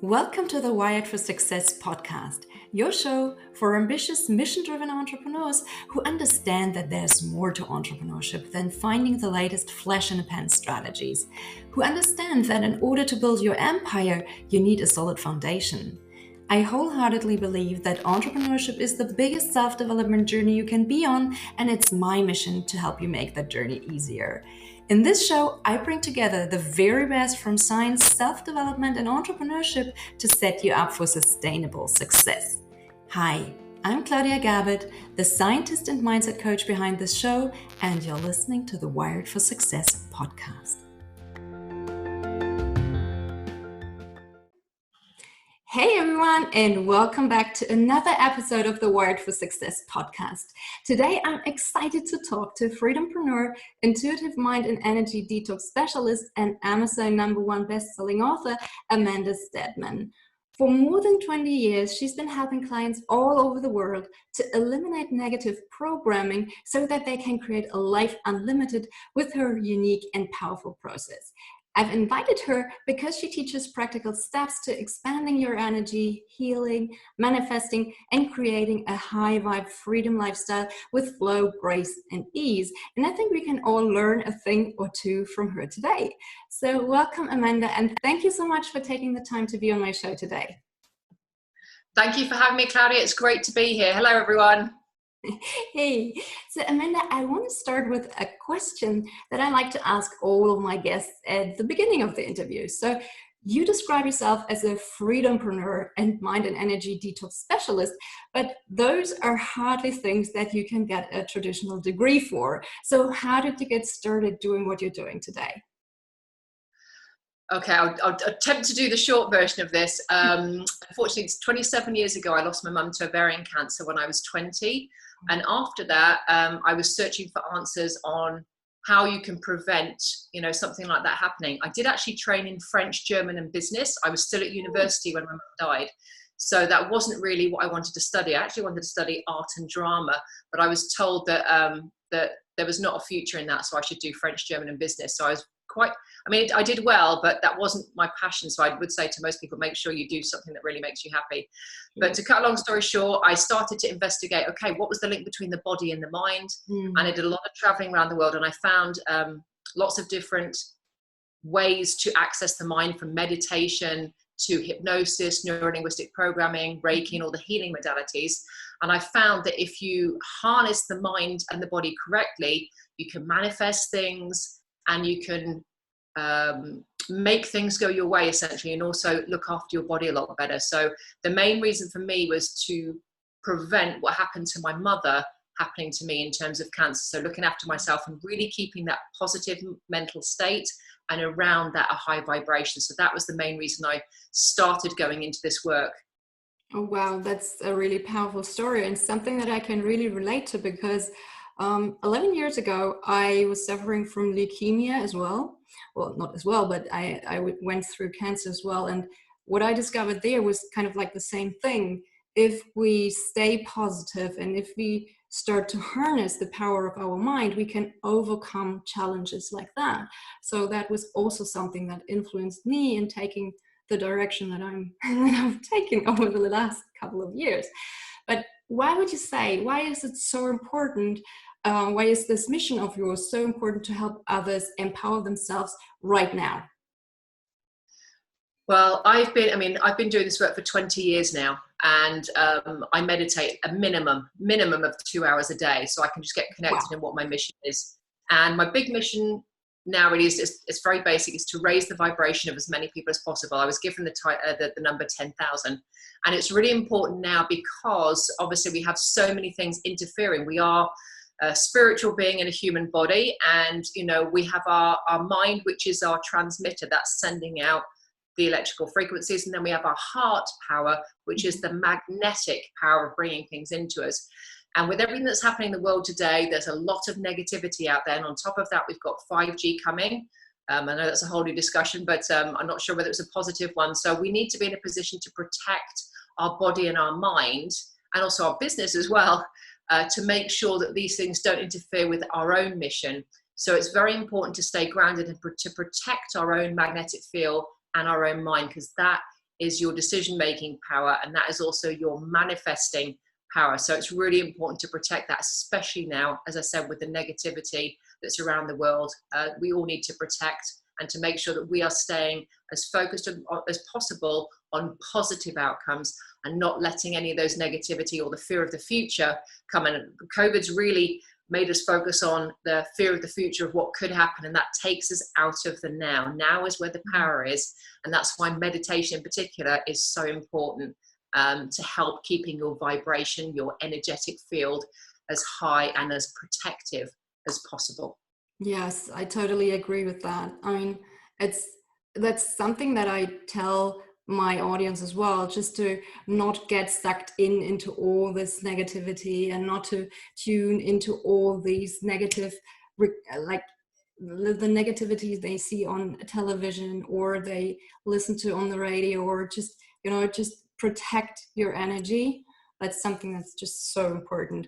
Welcome to the Wired for Success podcast, your show for ambitious, mission-driven entrepreneurs who understand that there's more to entrepreneurship than finding the latest flash in the pan strategies, who understand that in order to build your empire, you need a solid foundation. I wholeheartedly believe that entrepreneurship is the biggest self-development journey you can be on, and it's my mission to help you make that journey easier. In this show, I bring together the very best from science, self-development, and entrepreneurship to set you up for sustainable success. Hi, I'm Claudia Garbutt, the scientist and mindset coach behind this show, and you're listening to the Wired for Success podcast. Hey everyone, and welcome back to another episode of the Wired for Success podcast. Today, I'm excited to talk to freedompreneur, intuitive mind and energy detox specialist, and Amazon #1 best-selling author, Amanda Steadman. For more than 20 years, she's been helping clients all over the world to eliminate negative programming so that they can create a life unlimited with her unique and powerful process. I've invited her because she teaches practical steps to expanding your energy, healing, manifesting, and creating a high vibe freedom lifestyle with flow, grace, and ease. And I think we can all learn a thing or two from her today. So welcome, Amanda, and thank you so much for taking the time to be on my show today. Thank you for having me, Claudia. It's great to be here. Hello, everyone. Hey, so Amanda, I want to start with a question that I like to ask all of my guests at the beginning of the interview. So you describe yourself as a freedompreneur and mind and energy detox specialist, but those are hardly things that you can get a traditional degree for. So how did you get started doing what you're doing today? Okay, I'll attempt to do the short version of this. Unfortunately, it's 27 years ago, I lost my mum to ovarian cancer when I was 20. And after that, I was searching for answers on how you can prevent, something like that happening. I did actually train in French, German, and business. I was still at university when my mum died. So that wasn't really what I wanted to study. I actually wanted to study art and drama, but I was told that that there was not a future in that, so I should do French, German, and business. So I was I did well, but that wasn't my passion. So I would say to most people, make sure you do something that really makes you happy. But to cut a long story short, I started to investigate, okay, what was the link between the body and the mind? And I did a lot of traveling around the world, and I found lots of different ways to access the mind, from meditation to hypnosis, neurolinguistic programming, Reiki, and all the healing modalities. And I found that if you harness the mind and the body correctly, you can manifest things, and you can make things go your way, essentially, and also look after your body a lot better. So the main reason for me was to prevent what happened to my mother happening to me in terms of cancer. So looking after myself and really keeping that positive mental state, and around that a high vibration. So that was the main reason I started going into this work. Oh, wow, that's a really powerful story, and something that I can really relate to, because 11 years ago, I was suffering from leukemia as well. Well, not as well, but I went through cancer as well. And what I discovered there was kind of like the same thing. If we stay positive and if we start to harness the power of our mind, we can overcome challenges like that. So that was also something that influenced me in taking the direction that I've taken over the last couple of years. But why is it so important? Why is this mission of yours so important to help others empower themselves right now? Well, I've been doing this work for 20 years now, and I meditate a minimum of 2 hours a day, so I can just get connected in what my mission is. And my big mission now really is, it's very basic, is to raise the vibration of as many people as possible. I was given the number 10,000, and it's really important now because obviously we have so many things interfering. We are a spiritual being in a human body, and we have our mind, which is our transmitter that's sending out the electrical frequencies, and then we have our heart power, which is the magnetic power of bringing things into us. And with everything that's happening in the world today, there's a lot of negativity out there. And on top of that, we've got 5G coming. I know that's a whole new discussion, but I'm not sure whether it's a positive one. So we need to be in a position to protect our body and our mind, and also our business as well, to make sure that these things don't interfere with our own mission. So it's very important to stay grounded and to protect our own magnetic field and our own mind, because that is your decision-making power, and that is also your manifesting power. So it's really important to protect that, especially now, as I said, with the negativity that's around the world. We all need to protect and to make sure that we are staying as focused as possible on positive outcomes and not letting any of those negativity or the fear of the future come in. COVID's really made us focus on the fear of the future of what could happen, and that takes us out of the now. Now is where the power is, and that's why meditation in particular is so important, to help keeping your vibration, your energetic field as high and as protective as possible. Yes, I totally agree with that. I mean, that's something that I tell my audience as well, just to not get sucked into all this negativity and not to tune into all these negative, like the negativity they see on television or they listen to on the radio, or just, just protect your energy. That's something that's just so important.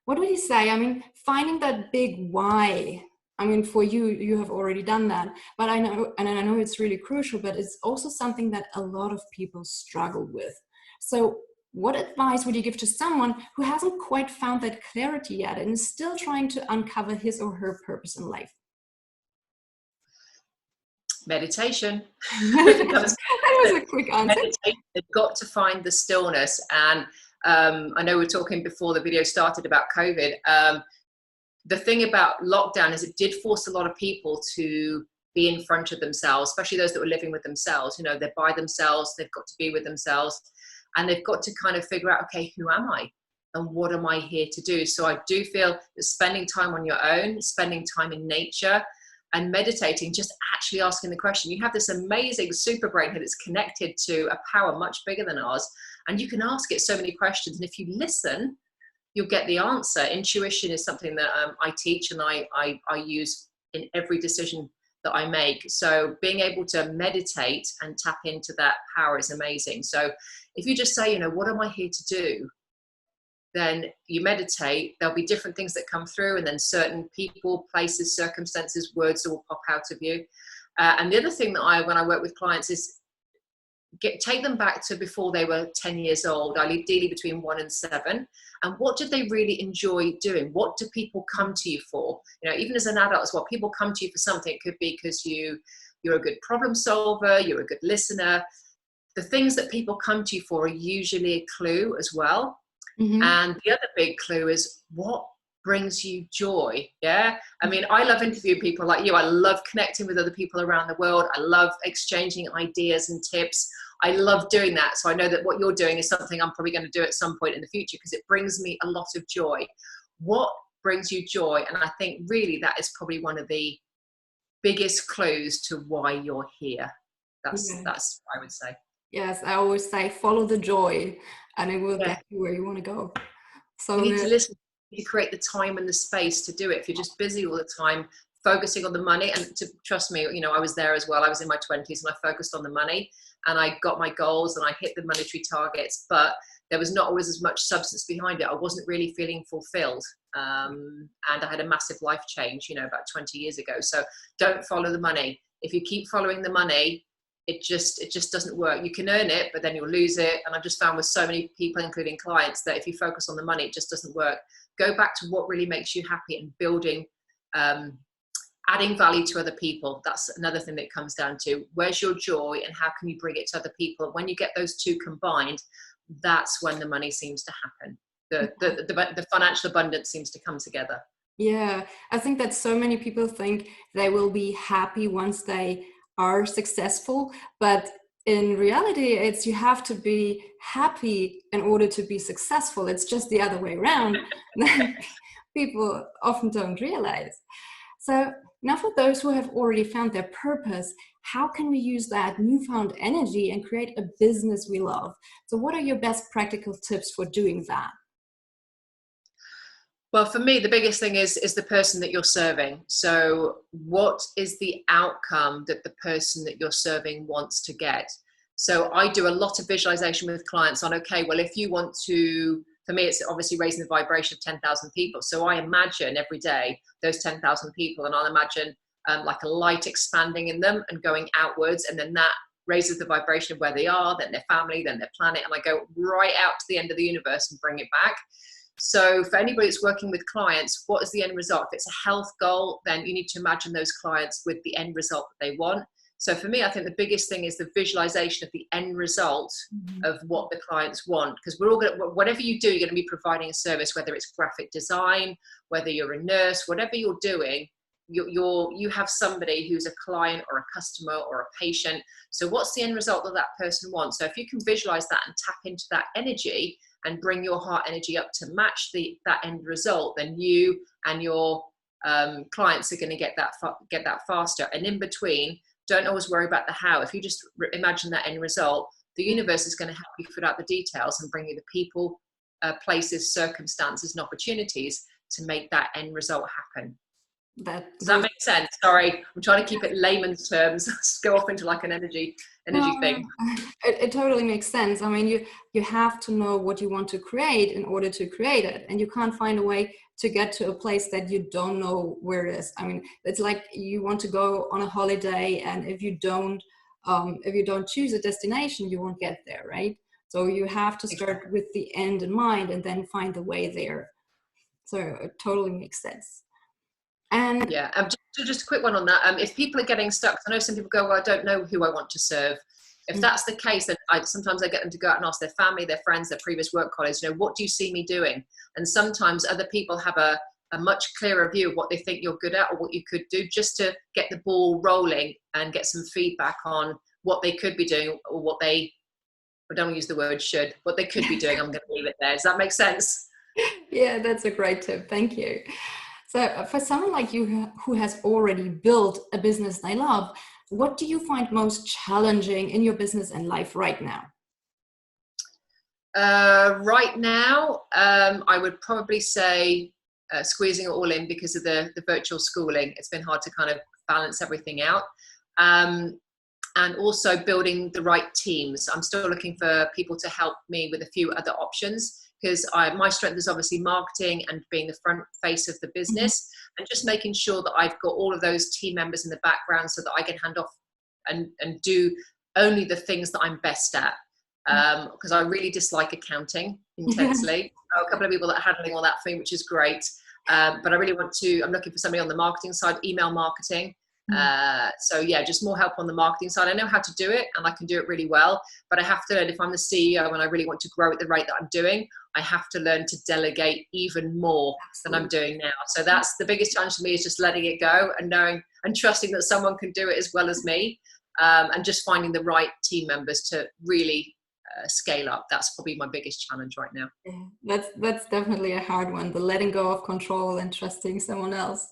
What would you say? I mean, finding that big why. I mean, for you, you have already done that, but I know it's really crucial, but it's also something that a lot of people struggle with. So what advice would you give to someone who hasn't quite found that clarity yet and is still trying to uncover his or her purpose in life? Meditation. That was a quick answer. Meditation. They've got to find the stillness. And I know we were talking before the video started about COVID. The thing about lockdown is it did force a lot of people to be in front of themselves, especially those that were living with themselves. They're by themselves, they've got to be with themselves, and they've got to kind of figure out, okay, who am I and what am I here to do? So I do feel that spending time on your own, spending time in nature and meditating, just actually asking the question. You have this amazing super brain that is connected to a power much bigger than ours, and you can ask it so many questions, and if you listen, you'll get the answer. Intuition is something that I teach and I use in every decision that I make. So being able to meditate and tap into that power is amazing. So if you just say, what am I here to do? Then you meditate, there'll be different things that come through, and then certain people, places, circumstances, words that will pop out of you. And the other thing that when I work with clients is take them back to before they were 10 years old, ideally between 1 and 7. And what did they really enjoy doing? What do people come to you for? Even as an adult as well, people come to you for something. It could be because you're a good problem solver, you're a good listener. The things that people come to you for are usually a clue as well. Mm-hmm. And the other big clue is what brings you joy. Yeah. I mean, I love interviewing people like you. I love connecting with other people around the world. I love exchanging ideas and tips. I love doing that. So I know that what you're doing is something I'm probably going to do at some point in the future, because it brings me a lot of joy. What brings you joy? And I think really that is probably one of the biggest clues to why you're here. That's what I would say. Yes, I always say follow the joy and it will get you where you want to go. So you need to listen. You create the time and the space to do it. If you're just busy all the time focusing on the money, and to trust me, I was there as well. I was in my 20s and I focused on the money and I got my goals and I hit the monetary targets, but there was not always as much substance behind it. I wasn't really feeling fulfilled. And I had a massive life change, about 20 years ago. So don't follow the money. If you keep following the money, it just doesn't work. You can earn it, but then you'll lose it. And I've just found with so many people, including clients, that if you focus on the money, it just doesn't work. Go back to what really makes you happy and building, adding value to other people. That's another thing that comes down to where's your joy and how can you bring it to other people. When you get those two combined, that's when the money seems to happen. The financial abundance seems to come together. Yeah, I think that so many people think they will be happy once they are successful, but in reality, it's you have to be happy in order to be successful. It's just the other way around. People often don't realize. So now for those who have already found their purpose, how can we use that newfound energy and create a business we love? So what are your best practical tips for doing that? Well, for me, the biggest thing is the person that you're serving. So what is the outcome that the person that you're serving wants to get? So I do a lot of visualization with clients on, okay, well, if you want to, for me, it's obviously raising the vibration of 10,000 people. So I imagine every day those 10,000 people, and I'll imagine like a light expanding in them and going outwards. And then that raises the vibration of where they are, then their family, then their planet, and I go right out to the end of the universe and bring it back. So for anybody that's working with clients, what is the end result? If it's a health goal, then you need to imagine those clients with the end result that they want. So for me, I think the biggest thing is the visualization of the end result of what the clients want, because we're all going to, whatever you do, you're going to be providing a service, whether it's graphic design, whether you're a nurse, whatever you're doing, you have somebody who's a client or a customer or a patient. So what's the end result that that person wants? So if you can visualize that and tap into that energy and bring your heart energy up to match that end result, then you and your clients are going to get that faster. And in between, don't always worry about the how. If you just imagine that end result, the universe is going to help you put out the details and bring you the people, places, circumstances, and opportunities to make that end result happen. Does that make sense? Sorry, I'm trying to keep it layman's terms. Go off into like an energy thing. It totally makes sense. I mean, you have to know what you want to create in order to create it, and you can't find a way to get to a place that you don't know where it is. I mean, it's like you want to go on a holiday, and if you don't choose a destination, you won't get there, right? So you have to start with the end in mind and then find the way there. So it totally makes sense. And yeah, just a quick one on that. If people are getting stuck, I know some people go, well, I don't know who I want to serve. If that's the case, then sometimes I get them to go out and ask their family, their friends, their previous work colleagues, what do you see me doing? And sometimes other people have a much clearer view of what they think you're good at or what you could do, just to get the ball rolling and get some feedback on what they could be doing, or what I don't use the word should, what they could be doing. I'm going to leave it there. Does that make sense? Yeah, that's a great tip. Thank you. So for someone like you who has already built a business they love, what do you find most challenging in your business and life right now? Right now, I would probably say squeezing it all in because of the virtual schooling. It's been hard to kind of balance everything out. And also building the right teams. I'm still looking for people to help me with a few other options, because my strength is obviously marketing and being the front face of the business, and just making sure that I've got all of those team members in the background so that I can hand off and do only the things that I'm best at. Because I really dislike accounting intensely. A couple of people that are handling all that for me, which is great. But I really I'm looking for somebody on the marketing side, email marketing. So yeah, just more help on the marketing side. I know how to do it and I can do it really well, but I have to learn, if I'm the CEO and I really want to grow at the rate that I'm doing, I have to learn to delegate even more than I'm doing now. So that's the biggest challenge for me, is just letting it go and knowing and trusting that someone can do it as well as me, and just finding the right team members to really scale up. That's probably my biggest challenge right now. Yeah, that's definitely a hard one, the letting go of control and trusting someone else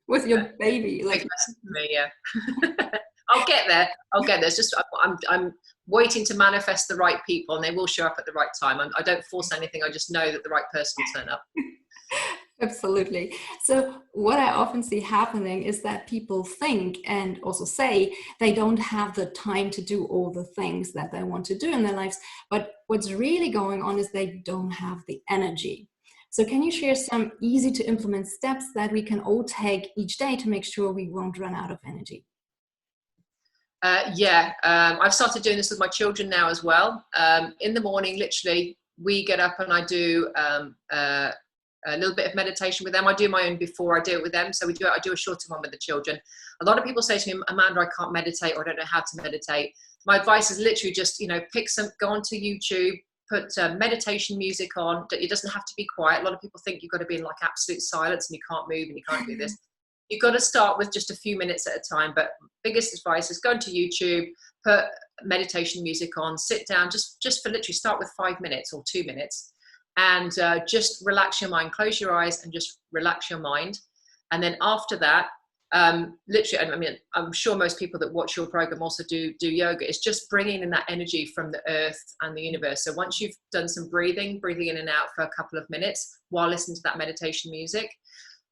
with your baby. Like me, yeah. I'll get there. It's just I'm waiting to manifest the right people, and they will show up at the right time. I don't force anything. I just know that the right person will turn up. Absolutely. So what I often see happening is that people think and also say they don't have the time to do all the things that they want to do in their lives. But what's really going on is they don't have the energy. So can you share some easy to implement steps that we can all take each day to make sure we won't run out of energy? I've started doing this with my children now as well. In the morning, literally, we get up and I do a little bit of meditation with them. I do my own before I do it with them. So I do a shorter one with the children. A lot of people say to me, Amanda, I can't meditate, or I don't know how to meditate. My advice is literally just, go onto YouTube, put meditation music on. It doesn't have to be quiet. A lot of people think you've got to be in like absolute silence and you can't move and you can't do this. You've got to start with just a few minutes at a time. But biggest advice is go into YouTube, put meditation music on, sit down, just for literally start with 5 minutes or 2 minutes, and just relax your mind. Close your eyes and just relax your mind. And then after that, literally, I mean, I'm sure most people that watch your program also do yoga. It's just bringing in that energy from the earth and the universe. So once you've done some breathing in and out for a couple of minutes while listening to that meditation music,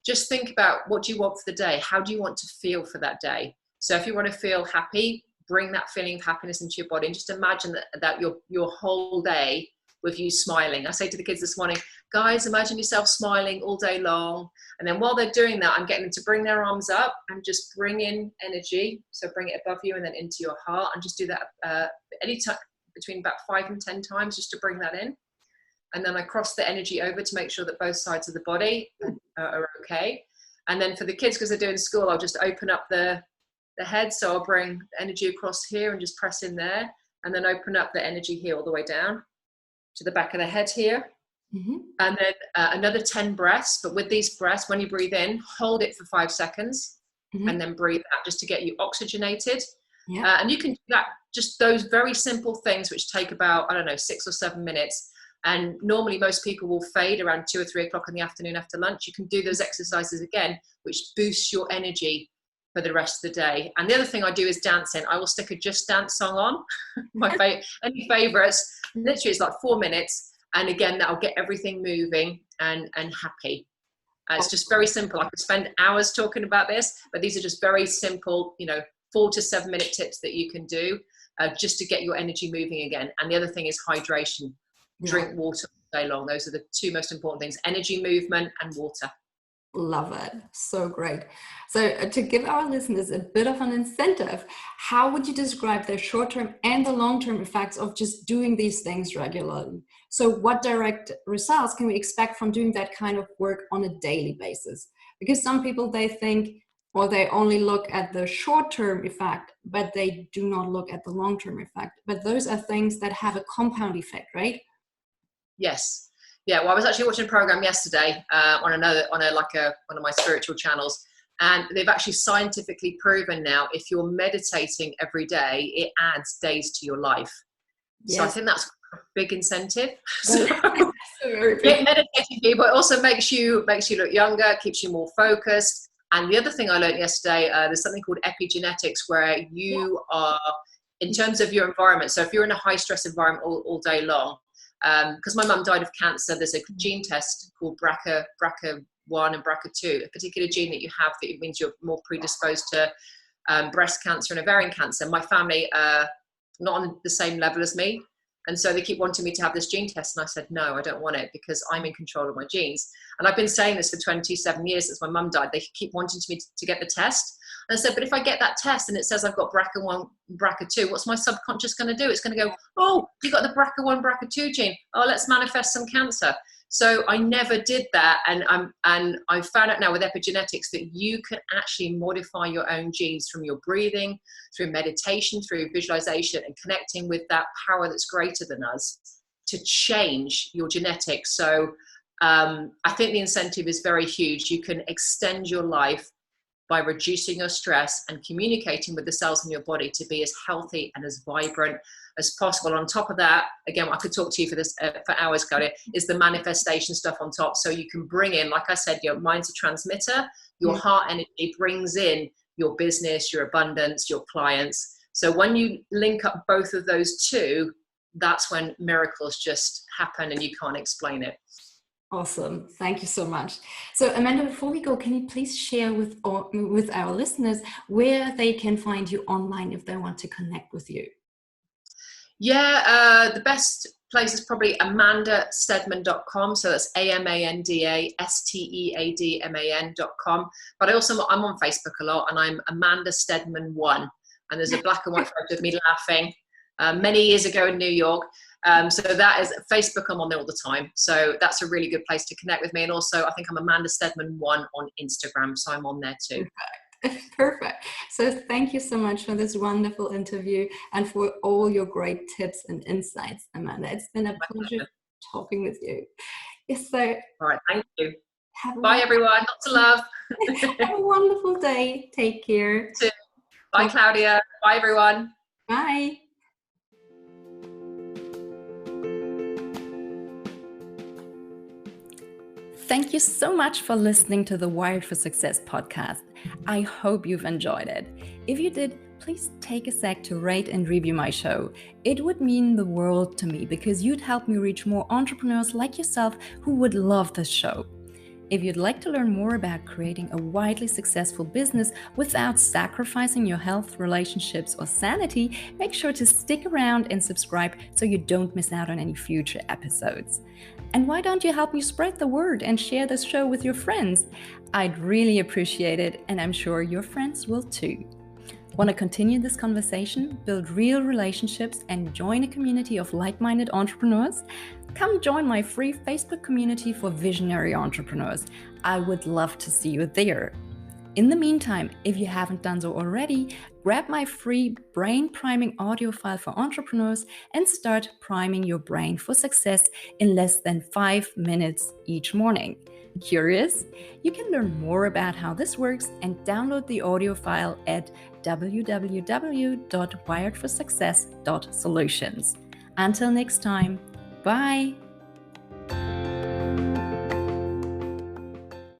just think about, what do you want for the day? How do you want to feel for that day? So if you want to feel happy, bring that feeling of happiness into your body, and just imagine that your whole day with you smiling. I say to the kids this morning, guys, imagine yourself smiling all day long. And then while they're doing that, I'm getting them to bring their arms up and just bring in energy. So bring it above you and then into your heart, and just do that any time between about 5 and 10 times, just to bring that in. And then I cross the energy over to make sure that both sides of the body are okay. And then for the kids, because they're doing school, I'll just open up the head. So I'll bring the energy across here and just press in there, and then open up the energy here all the way down to the back of the head here. Mm-hmm. And then another 10 breaths. But with these breaths, when you breathe in, hold it for 5 seconds, mm-hmm. and then breathe out just to get you oxygenated. Yeah. And you can do that, just those very simple things, which take about, 6 or 7 minutes. And normally most people will fade around 2 or 3 o'clock in the afternoon after lunch. You can do those exercises again, which boosts your energy for the rest of the day. And the other thing I do is dancing. I will stick a Just Dance song on, any favorites. Literally it's like 4 minutes. And again, that'll get everything moving and happy. It's just very simple. I could spend hours talking about this, but these are just very simple, 4 to 7 minute tips that you can do just to get your energy moving again. And the other thing is hydration. Drink water all day long. Those are the 2 most important things: energy, movement, and water. Love it. So great. So to give our listeners a bit of an incentive, how would you describe the short-term and the long-term effects of just doing these things regularly? So what direct results can we expect from doing that kind of work on a daily basis? Because some people, they think, or they only look at the short-term effect, but they do not look at the long-term effect. But those are things that have a compound effect, right? Yes. Yeah. Well, I was actually watching a program yesterday on one of my spiritual channels, and they've actually scientifically proven now if you're meditating every day, it adds days to your life. Yes. So I think that's a big incentive. So meditating people, it also makes you look younger, keeps you more focused. And the other thing I learned yesterday, there's something called epigenetics, where you are, in terms of your environment. So if you're in a high stress environment all day long, because my mum died of cancer, there's a gene test called BRCA1 and BRCA2, a particular gene that you have that it means you're more predisposed to breast cancer and ovarian cancer. My family not on the same level as me, and so they keep wanting me to have this gene test, and I said no, I don't want it, because I'm in control of my genes. And I've been saying this for 27 years since my mum died. They keep wanting me to get the test. And I said, but if I get that test and it says I've got BRCA1, BRCA2, what's my subconscious going to do? It's going to go, oh, you got the BRCA1, BRCA2 gene. Oh, let's manifest some cancer. So I never did that. And I found out now with epigenetics that you can actually modify your own genes from your breathing, through meditation, through visualization, and connecting with that power that's greater than us to change your genetics. So I think the incentive is very huge. You can extend your life by reducing your stress and communicating with the cells in your body to be as healthy and as vibrant as possible. On top of that, again, I could talk to you for this for hours, Claudia, is the manifestation stuff on top. So you can bring in, like I said, your mind's a transmitter, your heart energy brings in your business, your abundance, your clients. So when you link up both of those two, that's when miracles just happen and you can't explain it. Awesome. Thank you so much. So Amanda, before we go, can you please share with our listeners where they can find you online if they want to connect with you? Yeah, the best place is probably amandasteadman.com. So that's AmandaSteadman.com. But I'm on Facebook a lot, and I'm Amanda Steadman 1. And there's a black and white photo of me laughing many years ago in New York. So that is Facebook. I'm on there all the time. So that's a really good place to connect with me. And also I think I'm Amanda Steadman 1 on Instagram. So I'm on there too. Perfect. So thank you so much for this wonderful interview and for all your great tips and insights, Amanda. It's been a pleasure talking with you. Yes, so all right, thank you. Bye everyone. Lots of love. Have a wonderful day. Take care. Bye Claudia. Bye everyone. Bye. Thank you so much for listening to the Wired for Success podcast. I hope you've enjoyed it. If you did, please take a sec to rate and review my show. It would mean the world to me because you'd help me reach more entrepreneurs like yourself who would love this show. If you'd like to learn more about creating a widely successful business without sacrificing your health, relationships, or sanity, make sure to stick around and subscribe so you don't miss out on any future episodes. And why don't you help me spread the word and share this show with your friends? I'd really appreciate it, and I'm sure your friends will too. Want to continue this conversation, build real relationships, and join a community of like-minded entrepreneurs? Come join my free Facebook community for visionary entrepreneurs. I would love to see you there. In the meantime, if you haven't done so already, grab my free brain priming audio file for entrepreneurs and start priming your brain for success in less than 5 minutes each morning. Curious? You can learn more about how this works and download the audio file at www.wiredforsuccess.solutions. Until next time, bye!